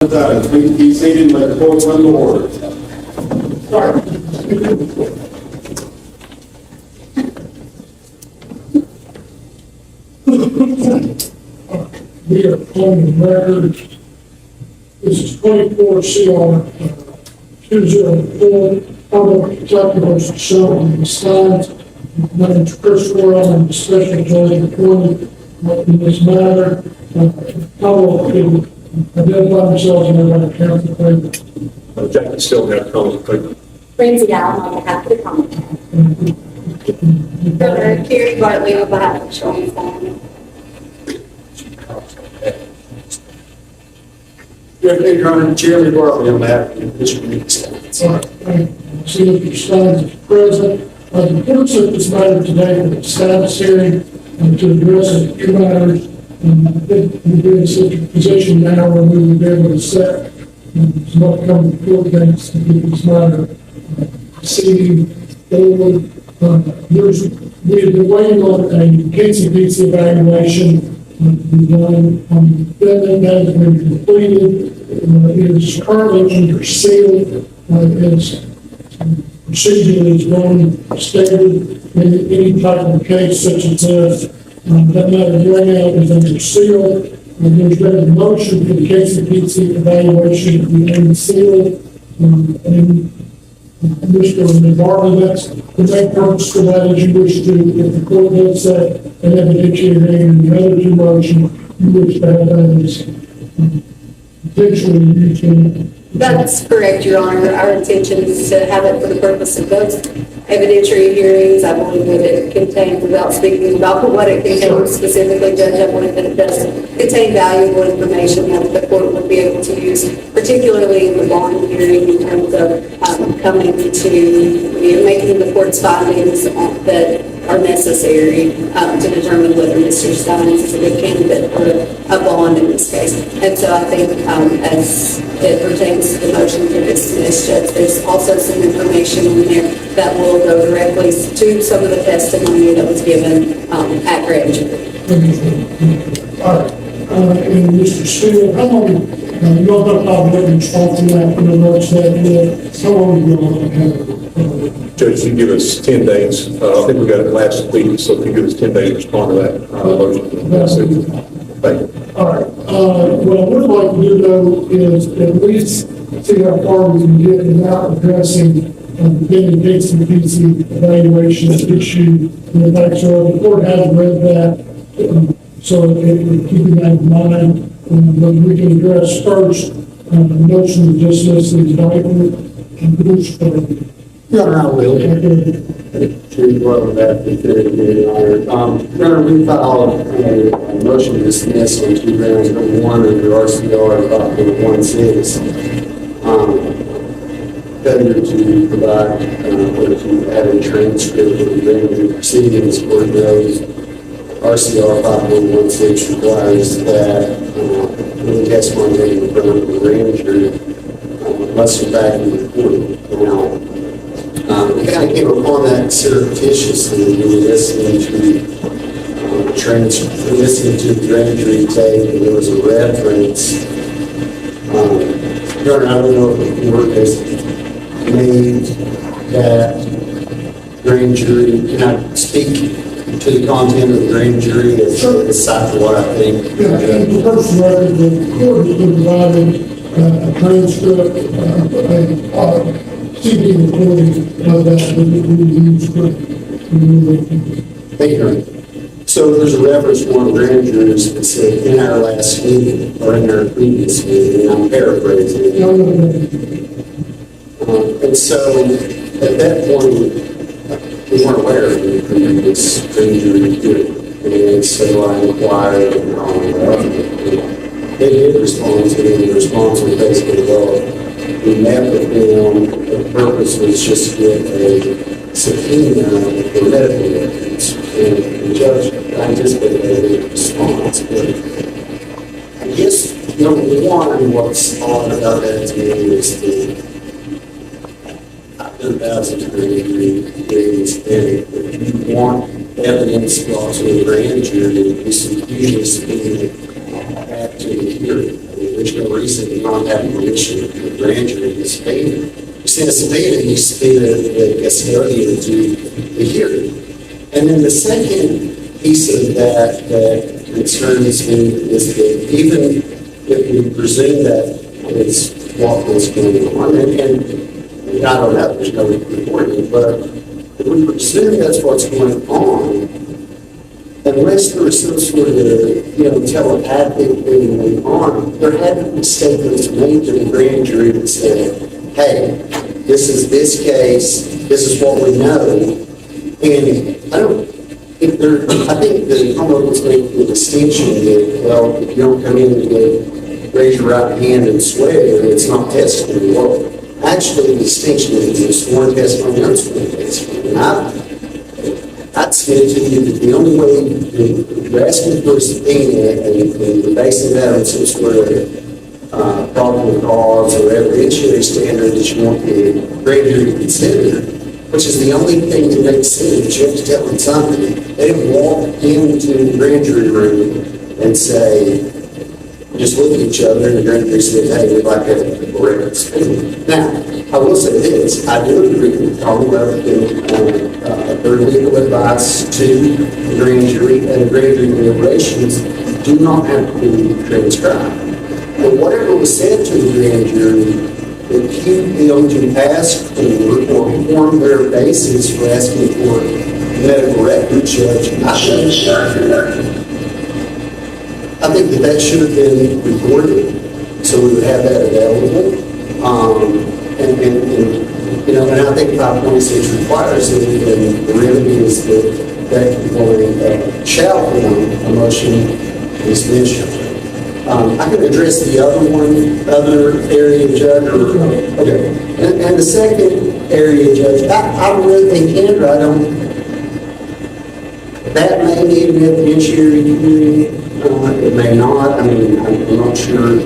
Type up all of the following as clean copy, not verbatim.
Please be seated and let the court come to order. We are on the record. This is 24 CR 204. Public executives shown in the slides. My name is Chris Royal. I'm the special judge appointed in this matter. Couple can identify themselves and everyone count the paper. Jack is still have comments. Lindsay Allen on behalf of the county. Carrie Bartley on behalf of Sean Stines. Your Honor, Chairman Bartley on behalf of the district. See if your Stines is present. The court set this matter today for the status hearing to address a few matters. I think we're in such a position now where we will be able to set some upcoming court dates to get this matter proceeding forward. We have been waiting on a KCPC evaluation. We've done that has been completed. It is currently under seal. Its procedure is going stated in any type of case such as this. That matter right now is under seal. There's been a motion for the KCPC evaluation to be unsealed. And Mr. Navarro, that's the main purpose for that is you wish to, if the court does set an evidentiary and the other two motions, you wish to have those potentially you can. That's correct, Your Honor. Our intention is to have it for the purpose of those evidentiary hearings. I believe that it contains, without speaking about what it contains specifically, Judge, I believe that it does contain valuable information that the court would be able to use, particularly in the bond hearing in terms of coming to, making the court's findings that are necessary to determine whether Mr. Stines is a good candidate for a bond in this case. And so I think as it pertains to the motion to dismiss, Judge, there's also some information in there that will go directly to some of the testimony that was given at grand jury. All right. And Mr. Steele, how long, you don't have to talk about response to that, for the notes that, how long you going to have? Judge, you give us 10 days. I think we got it last week, so if you give us 10 days to respond to that motion. That's it. Thank you. All right. What I would like to do, though, is at least see how far we can get without addressing the pending KCPC evaluation issue. And like, so the court has read that, so keeping that in mind, but we can address first the motion to dismiss the indictment and produce for. Your Honor, I will. To well that Your Honor, we filed a motion to dismiss on two grounds. Number one, under RCR 5.16, failure to provide or to add a transcript of the grand jury proceedings. Court knows RCR 5.16 requires that the testimony taken in front of the grand jury must in fact be recorded. Now, we kind of came upon that surreptitiously. We were listening to the grand jury tape, and there was a reference. Your Honor, I don't know if the court has made that grand jury. Can I speak to the content of the grand jury aside from what I think? Yeah, and the first record, the court has been providing a transcript, CD recording of that we use for. Thank you, Your Honor. So there's a reference to one of the grand jurors that said in our last meeting or in our previous meeting, and I'm paraphrasing. And so at that point, we weren't aware of the previous grand jury hearing. And so I inquired they did respond to it, and the response was basically, well, we met with them. The purpose was just to get a subpoena for medical records. And the judge anticipated a response. But I guess, number one, what's odd about that to me is that I've done thousands of grand jury hearings, and if you want evidence brought to a grand jury, you usually subpoena back to the hearing. there's no reason to not have permission from the grand jury to subpoena. You send a subpoena, you subpoena the custodian to the hearing. And then the second piece of that concerns me is that even if we presume that is what was going on, and I don't know, there's no recording, but if we presume that's what's going on, unless there was some sort of, telepathic thing going on, there had to be statements made to the grand jury that said, hey, this is this case, this is what we know, and I think the homework was making the distinction that, well, if you don't come in and raise your right hand and swear, it's not testimony. Well, actually, the distinction is there's sworn testimony and unsworn testimony. And I'd submit to you that the only way you're asking for a subpoena and you're basing that on some sort of probable cause or evidentiary standard that you want the grand jury to consider, which is the only thing that makes sense. You have to tell them something. They didn't walk into the grand jury room and say, just look at each other, and the grand jury said, hey, we'd like a correct subpoena. Now, I will say this, I do agree with Commonwealth in their legal advice to the grand jury, and the grand jury deliberations do not have to be transcribed. But whatever was said to the grand jury, if you feel to ask for or form their basis for asking for medical record, Judge, I think that should have been recorded, so we would have that available. And I think 526 requires it, and the remedy is that component shall form a motion is mentioned. I can address the other area, Judge, okay. And the second area, Judge, I really think, Kendra, that may need an evidentiary hearing. It may not. I mean, I'm not sure.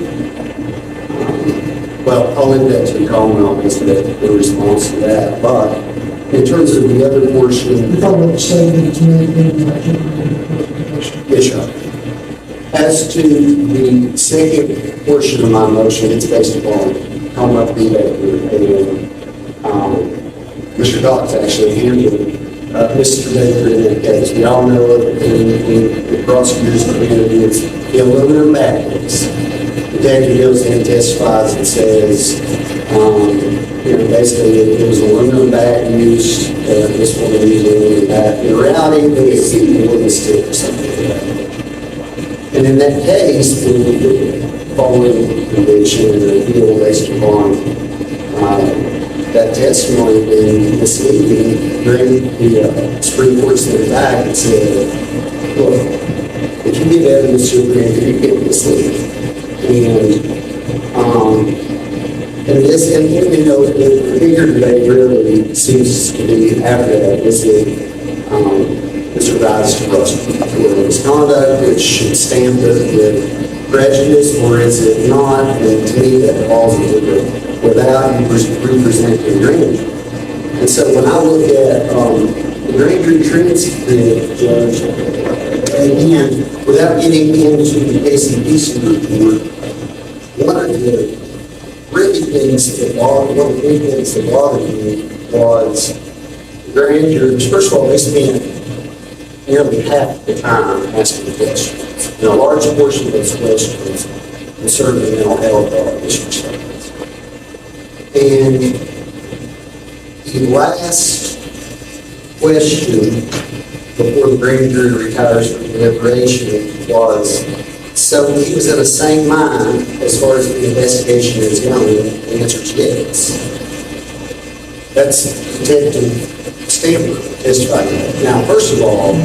Well, I'll leave that to the Commonwealth as the response to that. But in terms of the other portion, You're talking about the statement made in the presentation. yes, sir. As to the second portion of my motion, it's based upon Commonwealth v. Baker, and Mr. Dock's actually handled Mr. Baker in that case. We all know it in the prosecutor's community. It's the aluminum bat case. The detective goes in and testifies and says, basically it was aluminum bat used, this woman used aluminum bat. In reality, it was a wooden stick or something like that. And in that case, the following conviction and appeal based upon that testimony being misleading, the Supreme Court sent it back and said, look, if you give evidence to a grand jury, you can't mislead. And the bigger debate really seems to be after that is that Mr. Rice to prosecutorial misconduct, which should stand with prejudice, or is it not? And to me, that falls without you representing the grand jury. And so when I look at the grand jury transcript, Judge, again, without getting into the KCPC report, one of the big things that bothered me was the grand jurors. First of all, they spent nearly half the time asking questions. And a large portion of those questions concerned the mental health issues. And the last question before the grand jury retires from deliberation was, so he was in the same mind as far as the investigation is going. The answer is yes. That's Detective Stanford testifying. Now, first of all,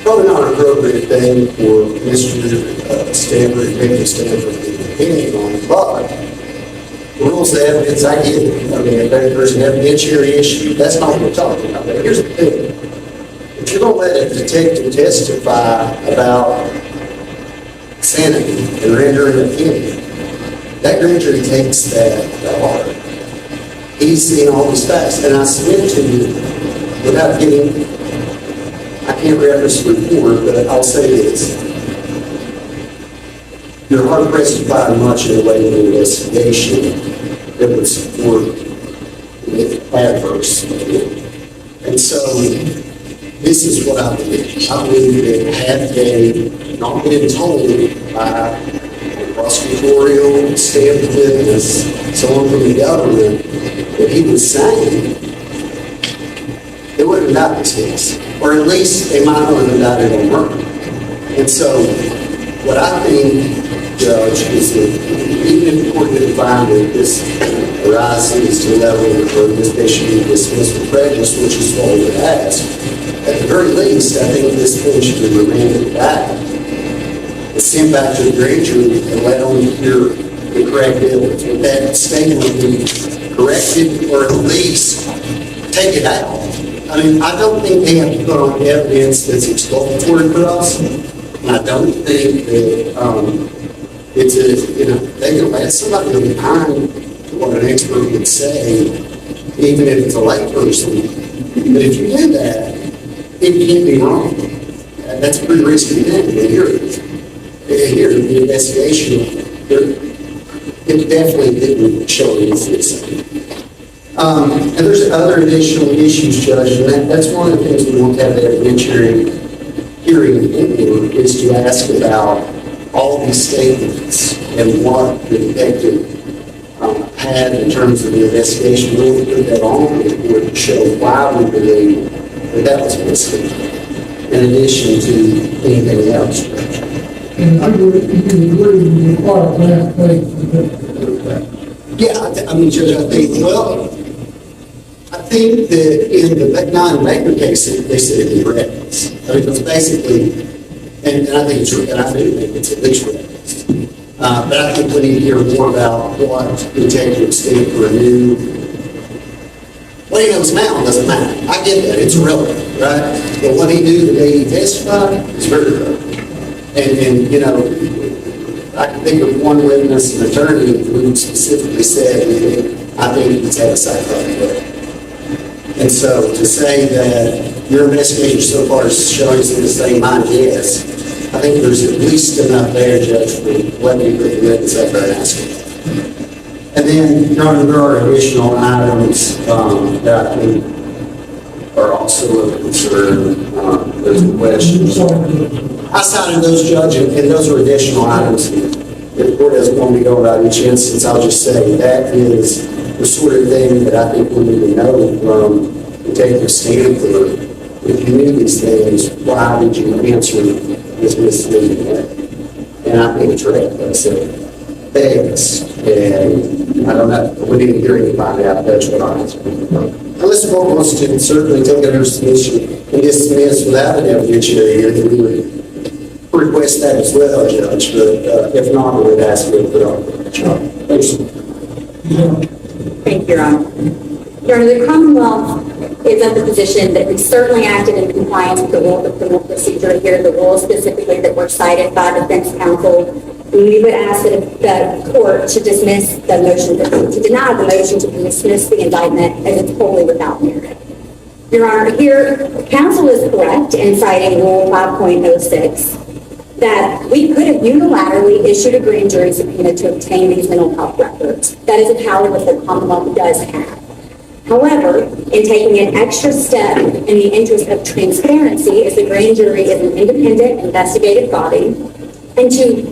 probably not an appropriate thing for Mr. Stanford, Detective Stanford, to be opinion on, but the rules of evidence, I get it. I mean, if there's an evidentiary issue, that's not what we're talking about. But here's the thing. If you're going to let a detective testify about sanity and render an opinion, that grand jury takes that to heart. He's seen all these facts, and I submit to you, without getting, I can't reference the report, but I'll say this. you're hard pressed to find much in the way of an investigation that would support adverse. And so this is what I believe. I believe that had they not been told by a prosecutorial staff witness, someone from the government, that he was saying, they wouldn't have gotten this case. Or at least they might not have indicted on murder. And so what I think, Judge, is that even if the court didn't find that this arises to the level where this case should be dismissed with prejudice, which is what we would ask, at the very least, I think this thing should be remanded back and sent back to the grand jury and let them hear the correct evidence. Would that statement be corrected or at least take it out? I mean, I don't think they have to put on evidence that's exculpatory for us. And I don't think that it's they can let somebody go behind what an expert would say, even if it's a lay person. But if you do that, it can't be wrong. And that's a pretty risky thing. And here, the investigation, it definitely didn't show anything. And there's other additional issues, Judge, and that's one of the things we want to have the evidentiary hearing in is to ask about all these statements and what the detective had in terms of the investigation. We'll put that on the report to show why we believe that was a mistake, in addition to anything else. And I agree, you agree with the part of that. Yeah, I mean, Judge, I think that in the non-Baker case, they said it was reckless. I mean, it was basically, and I think it's, and I do think it's at least reckless. But I think we need to hear more about what detectives think for a new. What he knows now doesn't matter. I get that, it's irrelevant, right? But what he knew the day he testified is very relevant. And you know, I can think of one witness, an attorney, who specifically said, I think he's had a psychotic break. And so to say that your investigation so far is showing us in the same mind, yes, I think there's at least enough there, Judge, for let me put the witness up there and ask him. And then, Your Honor, there are additional items that I think are also of concern. There's a question. I cited those, Judge, and those are additional items. If the court doesn't want me to go about each instance, I'll just say that is the sort of thing that I think we need to know from Detective Stanford. If you knew these things, why did you answer this misleading way? And I think it's reckless. Thanks. And I don't know, we need to hear you find out. That's what I'm asking. Unless the court wants to certainly take it under submission and dismiss without an evidentiary hearing, then we would request that as well, Judge. But if not, we would ask you to put on the charge. Thanks. Thank you, Your Honor. Your Honor, the Commonwealth is of the position that we certainly acted in compliance with the rules of criminal procedure here, the rules specifically that were cited by defense counsel. We would ask the court to dismiss the motion, to deny the motion to dismiss the indictment as it's wholly without merit. Your Honor, here, counsel is correct in citing Rule 5.06 that we could have unilaterally issued a grand jury subpoena to obtain these mental health records. That is a power that the Commonwealth does have. However, in taking an extra step in the interest of transparency, as the grand jury is an independent investigative body, and to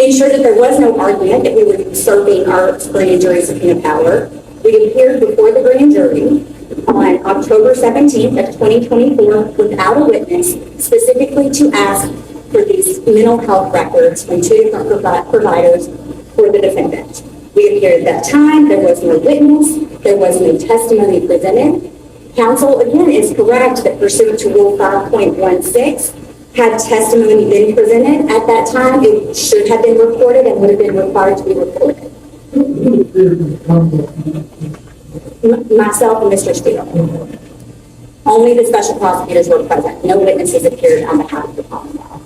ensure that there was no argument that we were usurping our grand jury subpoena power, we appeared before the grand jury on October 17th of 2024 without a witness, specifically to ask for these mental health records from two different providers for the defendant. We appeared at that time, there was no witness, there was no testimony presented. Counsel, again, is correct that pursuant to Rule 5.16, had testimony been presented at that time, it should have been reported and would have been required to be reported. Myself and Mr. Steele. Only the special prosecutors were present. No witnesses appeared on behalf of the Commonwealth.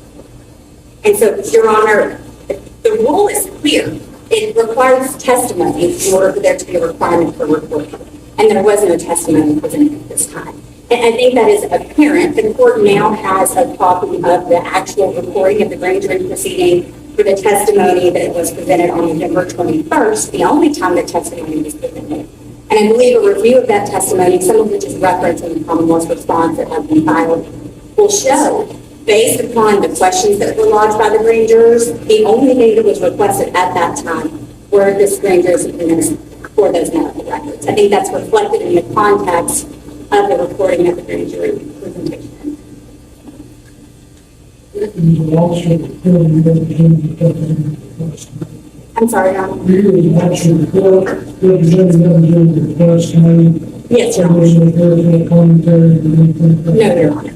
And so, Your Honor, the rule is clear. It requires testimony in order for there to be a requirement for reporting. And there was no testimony presented at this time. And I think that is apparent. The court now has a copy of the actual recording of the grand jury proceeding for the testimony that was presented on November 21st, the only time that testimony was presented. And I believe a review of that testimony, some of which is referenced in the Commonwealth's response that has been filed, will show, based upon the questions that were lodged by the grand jurors, the only thing that was requested at that time were the grand jury subpoenas for those medical records. I think that's reflected in the context of the recording of the grand jury presentation. I'm sorry, Your Honor. You was actually report representing them during the request committee. Yes, Your There was Honor. no commentary or anything. No, Your Honor.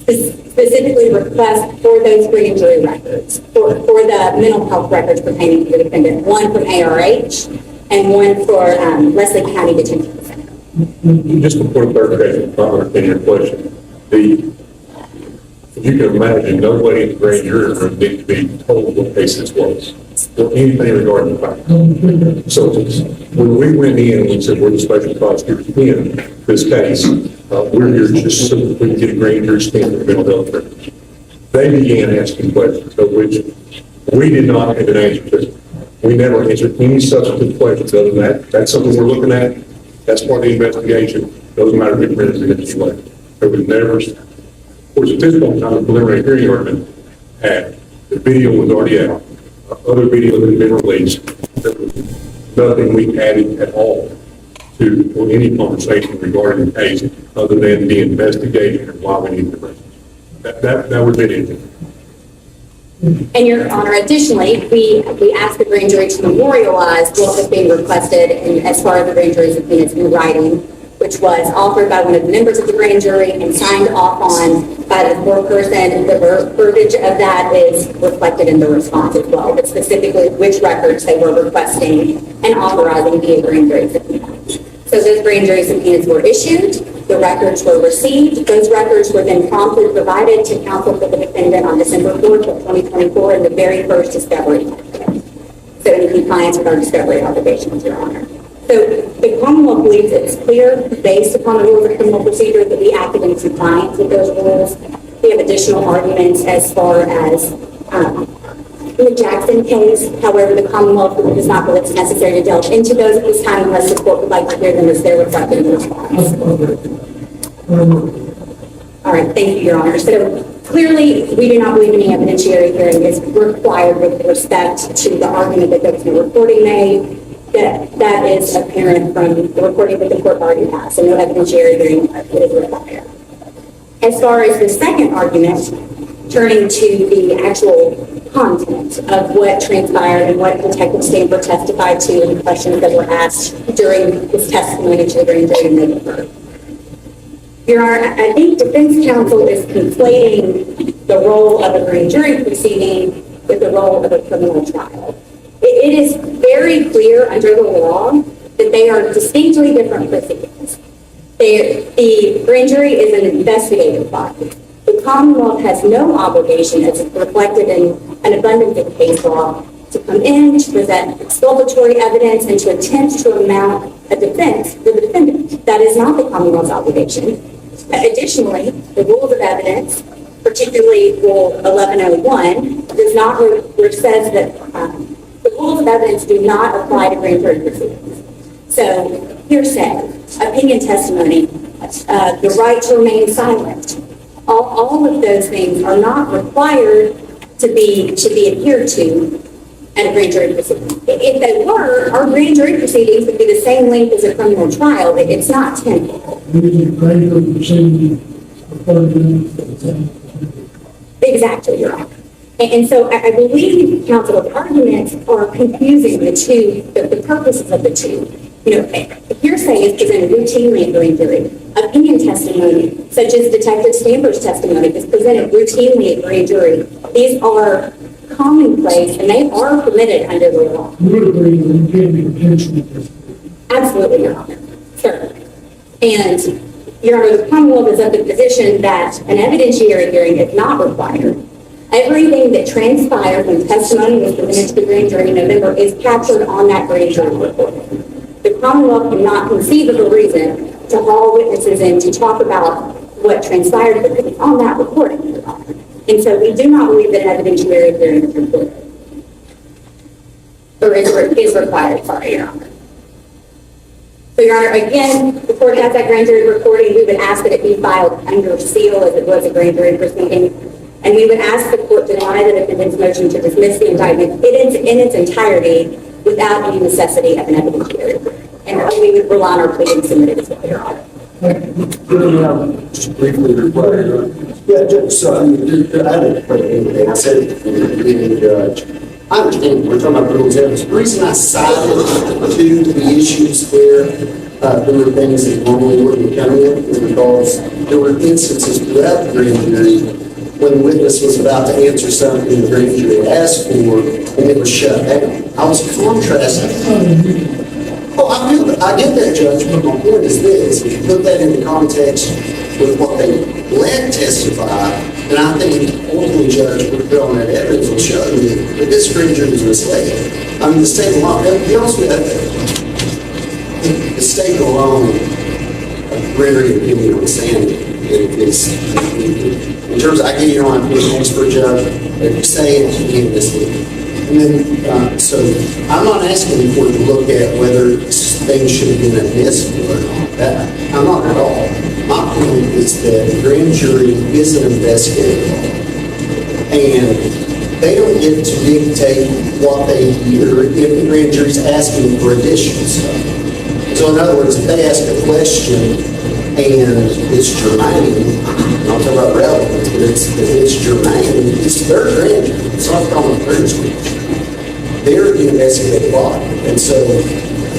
Specifically request for those grand jury records, for the mental health records pertaining to the defendant, one from ARH and one for Leslie County Detention Center. Just a point of clarification, if I understand your question. If you can imagine, nobody in the grand jury room needs to be told what case this was, or anything regarding the fact. So when we went in and we said, we're the special prosecutors in this case, we're here just so that we can get a grand jury stand for mental health records. They began asking questions, of which we did not have an answer to. We never answered any substantive questions other than that. That's something we're looking at. That's part of the investigation. Doesn't matter if it's in any way. There was never, of course, at this point in time, the preliminary hearing argument had, the video was already out. Other video had been released. There was nothing we added at all to or any conversation regarding the case other than the investigation and why we need the records. That would be it. And Your Honor, additionally, we asked the grand jury to memorialize what was being requested and as far as the grand jury's opinions in writing, which was offered by one of the members of the grand jury and signed off on by the foreperson. The verbiage of that is reflected in the response as well, but specifically which records they were requesting and authorizing via grand jury subpoena. So those grand jury subpoenas were issued, the records were received, those records were then promptly provided to counsel for the defendant on December 4th of 2024 in the very first discovery. So in compliance with our discovery obligations, Your Honor. So the Commonwealth believes it's clear, based upon the rules of criminal procedure, that we acted in compliance with those rules. We have additional arguments as far as the Jackson case. However, the Commonwealth does not believe it's necessary to delve into those at this time unless the court would like to hear them as they're reflected in the response. All right, thank you, Your Honor. So clearly, we do not believe any evidentiary hearing is required with respect to the argument that there was no reporting made. That is apparent from the recording that the court already has, so no evidentiary hearing is required. As far as the second argument, turning to the actual content of what transpired and what Detective Stanford testified to and the questions that were asked during his testimony to the grand jury in November. Your Honor, I think defense counsel is conflating the role of a grand jury proceeding with the role of a criminal trial. It is very clear under the law that they are distinctly different proceedings. The grand jury is an investigative body. The Commonwealth has no obligation, as reflected in an abundance of case law, to come in, to present exculpatory evidence, and to attempt to mount a defense for the defendant. That is not the Commonwealth's obligation. Additionally, the rules of evidence, particularly Rule 1101, does not says that the rules of evidence do not apply to grand jury proceedings. So, hearsay, opinion testimony, the right to remain silent, all of those things are not required to be adhered to at a grand jury proceeding. If they were, our grand jury proceedings would be the same length as a criminal trial. It's not 10 people. Exactly, Your Honor. And so I believe counsel's arguments are confusing the two, the purposes of the two. You know, hearsay is presented routinely in grand jury. Opinion testimony, such as Detective Stanford's testimony, is presented routinely at grand jury. These are commonplace and they are permitted under the law. Absolutely, Your Honor. Certainly. And, Your Honor, the Commonwealth is of the position that an evidentiary hearing is not required. Everything that transpired when testimony was presented to the grand jury in November is captured on that grand jury report. The Commonwealth cannot conceive of a reason to haul witnesses in to talk about what transpired on that recording, Your Honor. And so we do not believe that an evidentiary hearing is required. or is required, sorry, Your Honor. So, Your Honor, again, the court has that grand jury recording. We would ask that it be filed under seal as it was a grand jury proceeding. And we would ask the court to deny the defendant's motion to dismiss the indictment in its entirety without any necessity of an evidentiary hearing. And we would rely on our pleading submitted as well, Your Honor. Just briefly required. Yeah, Judge, so I didn't put anything. I said it to the judge. I understand we're talking about rules evidence. The reason I cited to the issues where there were things that normally wouldn't come in is because there were instances throughout the grand jury when the witness was about to answer something the grand jury asked for and it was shut down. I was contrasting. Oh, I get that, Judge, but my point is this. If you put that into context with what they let testify, then I think ultimately, Judge, we're on that evidence will show you that this grand jury is misled. I mean, the state alone, be honest with you, the state alone, rendering opinion on standing. In terms of, I give you an expert judge, if you say it, you can't mislead. And then, so I'm not asking the court to look at whether things should have been admissible or not. I'm not at all. My point is that the grand jury is an investigative body, and they don't get to dictate what they hear if the grand jury's asking for additional stuff. So in other words, if they ask a question and it's germane, I'm talking about relevance, but if it's germane, it's their grand jury. It's not calling the grand jury. They're the investigative body. And so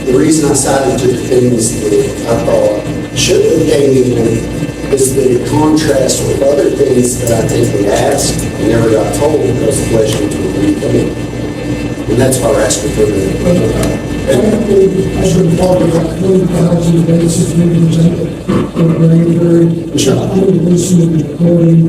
the reason I cited two things that I thought should have came in is that it contrasts with other things that I think we asked and never got told because the questions were recoming. And that's why we're asking for the I should have talked about 20,000 basis meetings in the grand jury. Sure. I would listen to the recording.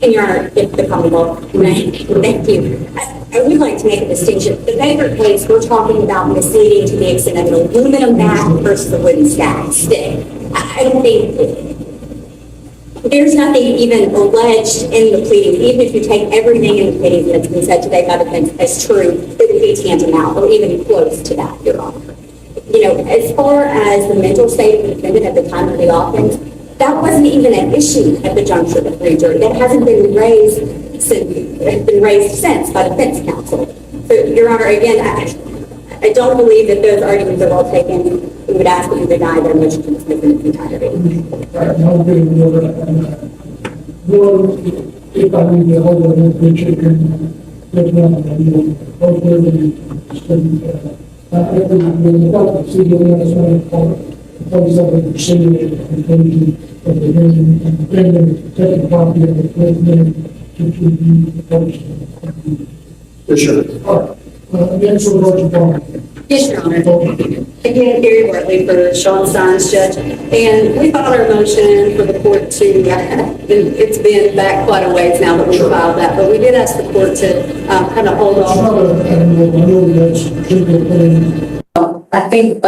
And Your Honor, if the Commonwealth may, thank you. I would like to make a distinction. The Baker case, we're talking about misleading to the extent of an aluminum mat versus a wooden stick. I don't think, there's nothing even alleged in the pleading, even if you take everything in the pleading that's been said today by the defense as true, it would be tantamount or even close to that, Your Honor. You know, as far as the mental state of the defendant at the time of the offense, that wasn't even an issue at the juncture of the grand jury. That hasn't been raised since by defense counsel. So, Your Honor, again, I don't believe that those arguments are well taken. We would ask that you deny their motion to dismiss in its entirety. Right, I'll be more if I need to hold on to the chicken, that's not, hopefully, I think the CDL is not place of the proceeding and conclusion of the hearing and then take a copy of the president to review the post. For sure. All right. Next, we'll go to Barney. Yes, Your Honor. Again, Gary Wortley for Sean Stines, Judge. And we filed our motion for the court to, it's been back quite a ways now that we filed that, but we did ask the court to kind of hold off. I know that's a particular thing. I think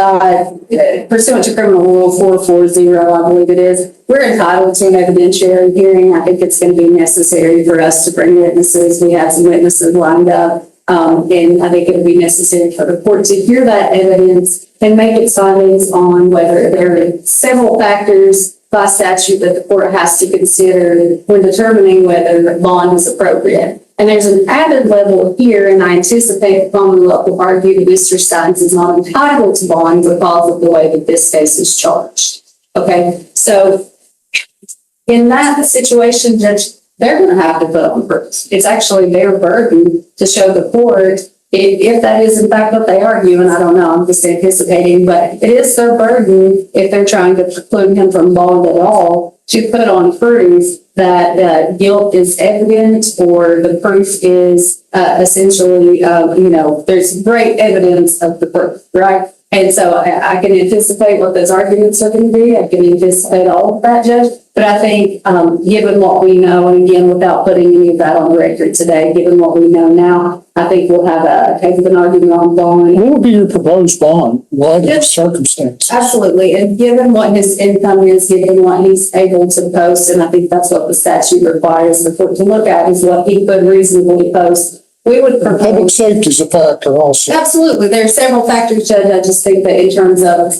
pursuant to criminal rule 440, I believe it is, we're entitled to an evidentiary hearing. I think it's going to be necessary for us to bring witnesses. We have some witnesses lined up. And I think it would be necessary for the court to hear that evidence and make its findings on whether there are several factors by statute that the court has to consider when determining whether bond is appropriate. And there's an added level here, and I anticipate the Commonwealth will argue that Mr. Stines is not entitled to bond because of the way that this case is charged. Okay, so in that situation, Judge, they're going to have to put on proof. It's actually their burden to show the court if that is in fact what they argue, and I don't know, I'm just anticipating, but it is their burden if they're trying to preclude him from bond at all to put on proof that guilt is evident or the proof is essentially, there's great evidence of the proof, right? And so I can anticipate what those arguments are going to be. I can anticipate all of that, Judge. But I think, given what we know, and again, without putting any of that on the record today, given what we know now, I think we'll have a case of an argument on bond. What would be your proposed bond? What are the circumstances? Absolutely. And given what his income is, given what he's able to post, and I think that's what the statute requires the court to look at, is what he could reasonably post we would Public propose. safety is a factor also. Absolutely. There are several factors, Judge. I just think that in terms of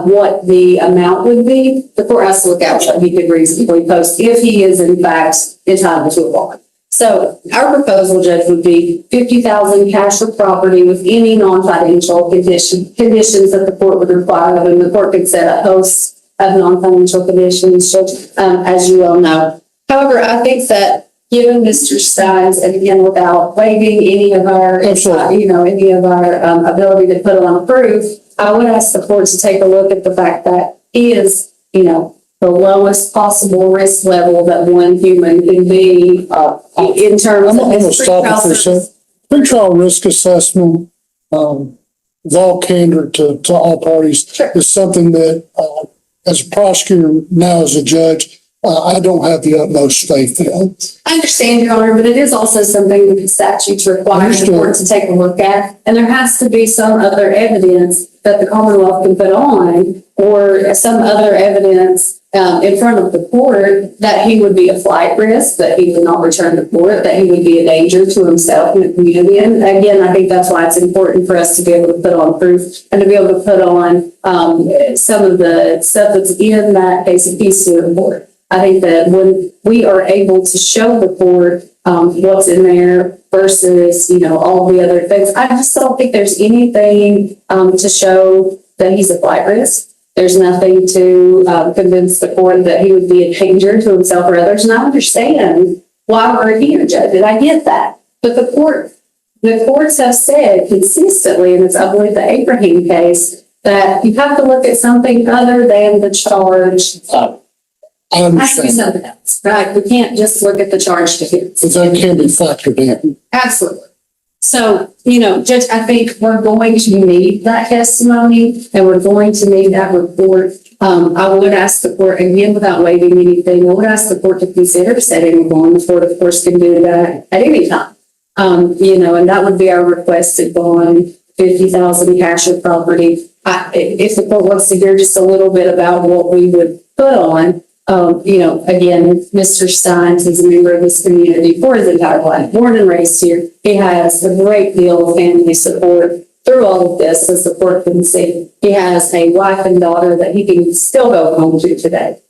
what the amount would be, the court has to look at what he could reasonably post if he is in fact entitled to a bond. So our proposal, Judge, would be 50,000 cash or property with any non-financial conditions that the court would require of him. The court could set a host of non-financial conditions, Judge, as you well know. However, I think that given Mr. Stines, and again, without waiving any of our, any of our ability to put on proof, I would ask the court to take a look at the fact that he is, the lowest possible risk level that one human can be in terms I'm of going to his stop pretrial it for a second. service. Pretrial risk assessment, with all candor to all parties, Sure. is something that, as a prosecutor, now as a judge, I don't have the utmost faith in. I understand, Your Honor, but it is also something that the statutes require the court to take a look at. And there has to be some other evidence that the Commonwealth can put on, or some other evidence in front of the court that he would be a flight risk, that he would not return to court, that he would be a danger to himself and the community. And again, I think that's why it's important for us to be able to put on proof and to be able to put on some of the stuff that's in that basic piece to the court. I think that when we are able to show the court what's in there versus, all the other things, I just don't think there's anything to show that he's a flight risk. There's nothing to convince the court that he would be a danger to himself or others. And I understand why we're here, Judge, and I get that. But the courts have said consistently, and it's, I believe, the Abraham case, that you have to look at something other than the charge. I It has to be understand, something else, right? We can't just look at the charge defense. but that can be factored in. Absolutely. So, Judge, I think we're going to need that testimony and we're going to need that report. I would ask the court, again, without waiving anything, I would ask the court to consider setting a bond. The court, of course, can do that at any time. And that would be our requested bond, 50,000 cash or property. If the court wants to hear just a little bit about what we would put on, again, Mr. Stines is a member of this community for his entire life, born and raised here. He has a great deal of family support through all of this, as the court can see. He has a wife and daughter that he can still go home to today.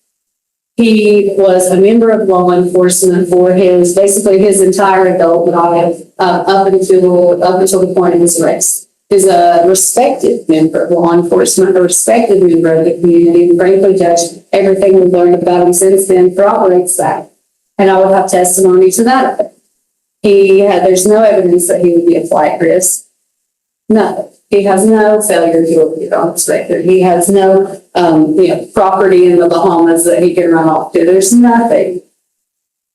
He was a member of law enforcement for basically his entire adult life, up until the point of his arrest. He's a respected member of law enforcement, a respected member of the community, and frankly, Judge, everything we've learned about him since then corroborates that. And I would have testimony to that effect. There's no evidence that he would be a flight risk. No. He has no failure to appear on his record. He has no, property in the Bahamas that he can run off to. There's nothing.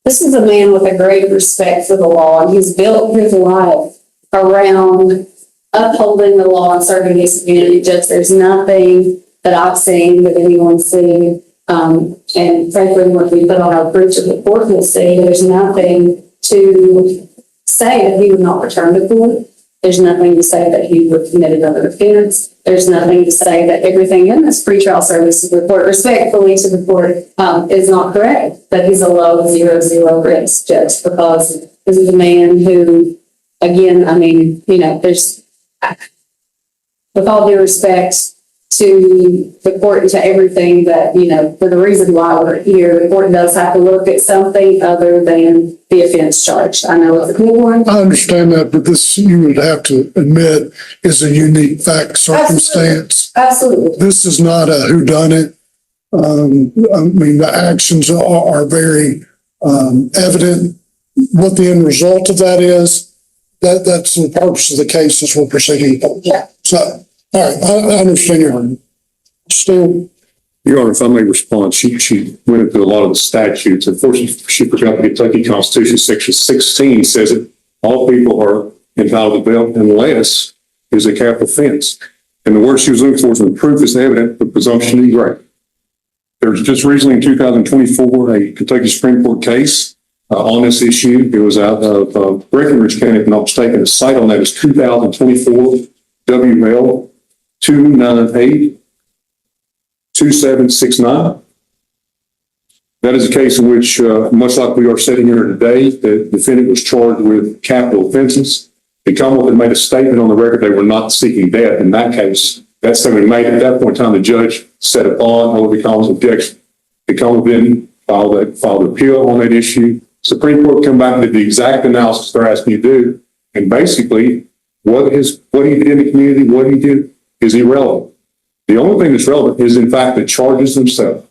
This is a man with a great respect for the law, and he's built his life around upholding the law and serving his community. Just there's nothing that I've seen that anyone's seen. And frankly, when we put on our proof to the court, we'll see there's nothing to say that he would not return to court. There's nothing to say that he would commit another offense. There's nothing to say that everything in this pretrial services report, respectfully to the court, is not correct. That he's a low 0-0 risk, Judge, because this is a man who, again, there's, with all due respect to the court and to everything that, for the reason why we're here, the court does have to look at something other than the offense charged. I know it's a cool one. I understand that, but this, you would have to admit, is a unique fact circumstance. Absolutely. This is not a whodunit. The actions are very evident. What the end result of that is, that's the purpose of the case is we're proceeding. Yeah. So, all right, I understand your argument. Still, Your Honor, if I may respond, she went into a lot of the statutes. Unfortunately, she forgot the Kentucky Constitution, Section 16 says that all people are entitled to bail unless there's a capital offense. And the word she was looking for is when proof is evident, the presumption is great. There's just recently in 2024, a Kentucky Supreme Court case on this issue. It was out of Breckenridge County, if I'm not mistaken. The site on that is 2024 WL 298-2769. That is a case in which, much like we are sitting here today, the defendant was charged with capital offenses. The Commonwealth had made a statement on the record they were not seeking death. In that case, that statement made at that point in time, the judge set a bond over the Commonwealth's objection. The Commonwealth then filed an appeal on that issue. Supreme Court come back and did the exact analysis they're asking you to do. And basically, what he did in the community, what he did is irrelevant. The only thing that's relevant is, in fact, the charges themselves.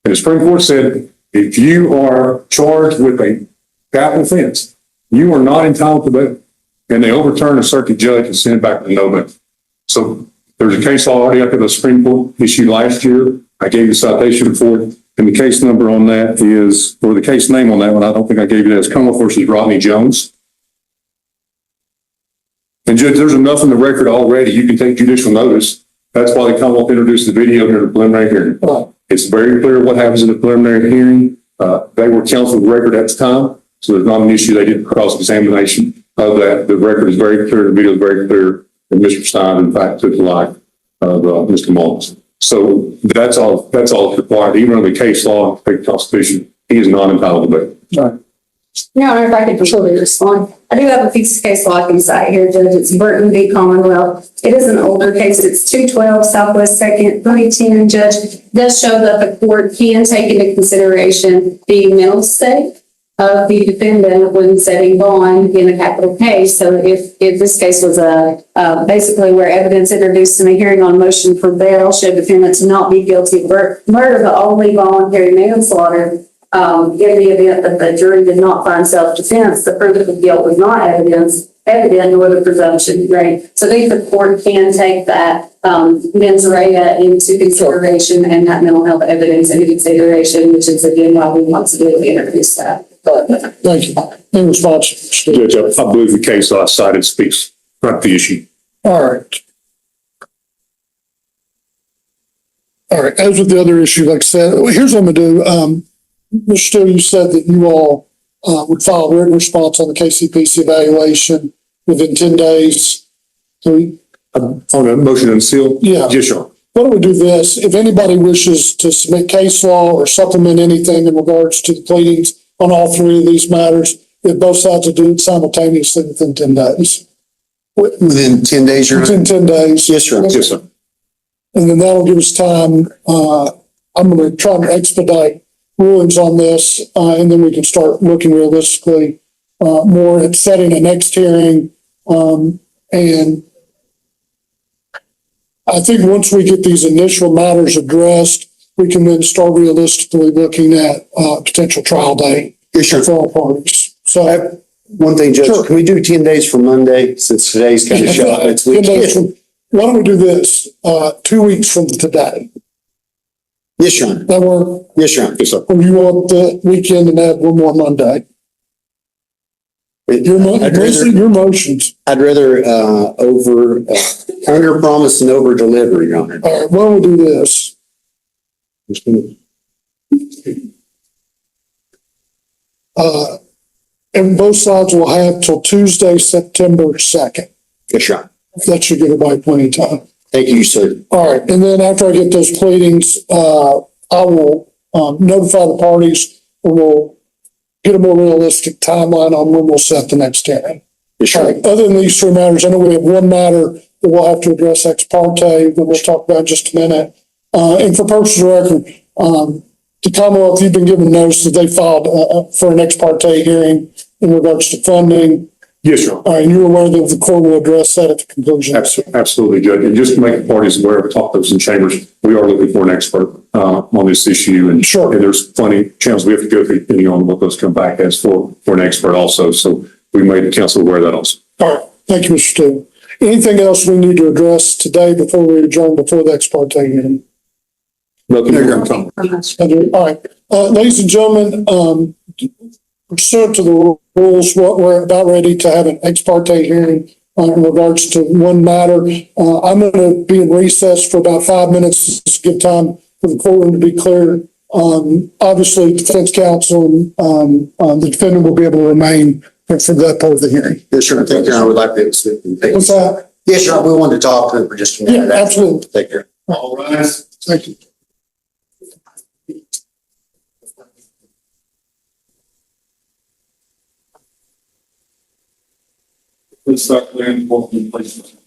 And the Supreme Court said, if you are charged with a capital offense, you are not entitled to bail. And they overturned a circuit judge and sent it back to no bail. So there's a case law already up in the Supreme Court issued last year. I gave you a citation for it. And the case number on that is, or the case name on that one, I don't think I gave you that, is Commonwealth versus Rodney Jones. And Judge, there's enough in the record already. You can take judicial notice. That's why the Commonwealth introduced the video during the preliminary hearing. It's very clear what happens in the preliminary hearing. They were counsel of record at the time, so there's not an issue. They did cross-examination of that. The record is very clear. The video is very clear. And Mr. Stines, in fact, took the life of Mr. Mullins. So that's all that's required. Even under the case law, the Constitution, he is not entitled to bail. Your Honor, if I could briefly respond. I do have a piece of case law I can cite here, Judge. It's Burton v. Commonwealth. It is an older case. It's 212 Southwest 2nd, 2010, Judge. It does show that the court can take into consideration the mental state of the defendant when setting bond in a capital case. So if this case was basically where evidence introduced in a hearing on motion for bail showed defendant to not be guilty of murder, but only voluntary manslaughter, in the event that the jury did not find self-defense, the proof of guilt was not evident, nor the presumption great. So I think the court can take that mens rea into consideration and that mental health evidence into consideration, which is again why we want to do introduce that. Thank you. In response, Steve. Judge, I believe the case law cited speaks right to the issue. All right. All right, as with the other issue, like I said, here's what I'm gonna do. Mr. Steele, you said that you all would file a written response on the KCPC evaluation within 10 days. So On a motion to unseal? Yeah. Yes, Your Honor. why don't we do this? If anybody wishes to submit case law or supplement anything in regards to the pleadings on all three of these matters, if both sides will do it simultaneously within 10 days. Within 10 days, Your Honor? Within 10 days. Yes, Your Honor. Yes, sir. And then that'll give us time. I'm going to try and expedite rulings on this, and then we can start looking realistically more at setting a next hearing. And I think once we get these initial matters addressed, we can then start realistically looking at potential trial date Yes, sure. for all parties. So One thing, Judge, Sure. can we do 10 days from Monday, since today's kind of shot? It's 10 days weekend. from- why don't we do this? 2 weeks from today. Yes, Your Honor. That work? Yes, Your Honor. Yes, sir. Or you want the weekend and add one more Monday? Your motions. I'd rather, under promise and over deliver, Your Honor. All right, why don't we do this? And both sides will have till Tuesday, September 2nd. Yes, Your Honor. That should give everybody plenty of time. Thank you, sir. All right, and then after I get those pleadings, I will notify the parties, and we'll get a more realistic timeline on when we'll set the next hearing. Yes, All Your right, Honor. other than these three matters, I know we have one matter that we'll have to address ex parte that we'll talk about in just a minute. And for purposes of record, the Commonwealth, you've been given notice that they filed for an ex parte hearing in regards to funding. Yes, Your Honor. And you're aware that the court will address that at the conclusion. Absolutely, Judge. And just to make the parties aware, I've talked to those in chambers, we are looking for an expert on this issue. And Sure. And there's plenty of channels we have to go through depending on what those come back as for an expert also. So we made the council aware of that also. All right, thank you, Mr. Steele. Anything else we need to address today before we adjourn before the ex parte hearing? Nothing There you more go. to come. All right, ladies and gentlemen, pursuant to the rules, we're about ready to have an ex parte hearing in regards to one matter. I'm going to be in recess for about 5 minutes to give time for the courtroom to be clear. Obviously, defense counsel and the defendant will be able to remain for that part of the hearing. Yes, Your Honor. Thank you, Your Honor. I would like to speak. What's that? Yes, Your Honor. We wanted to talk to him for just a minute. Yeah, absolutely. Take care. All right. Thank you. Let's start clearing multiple places.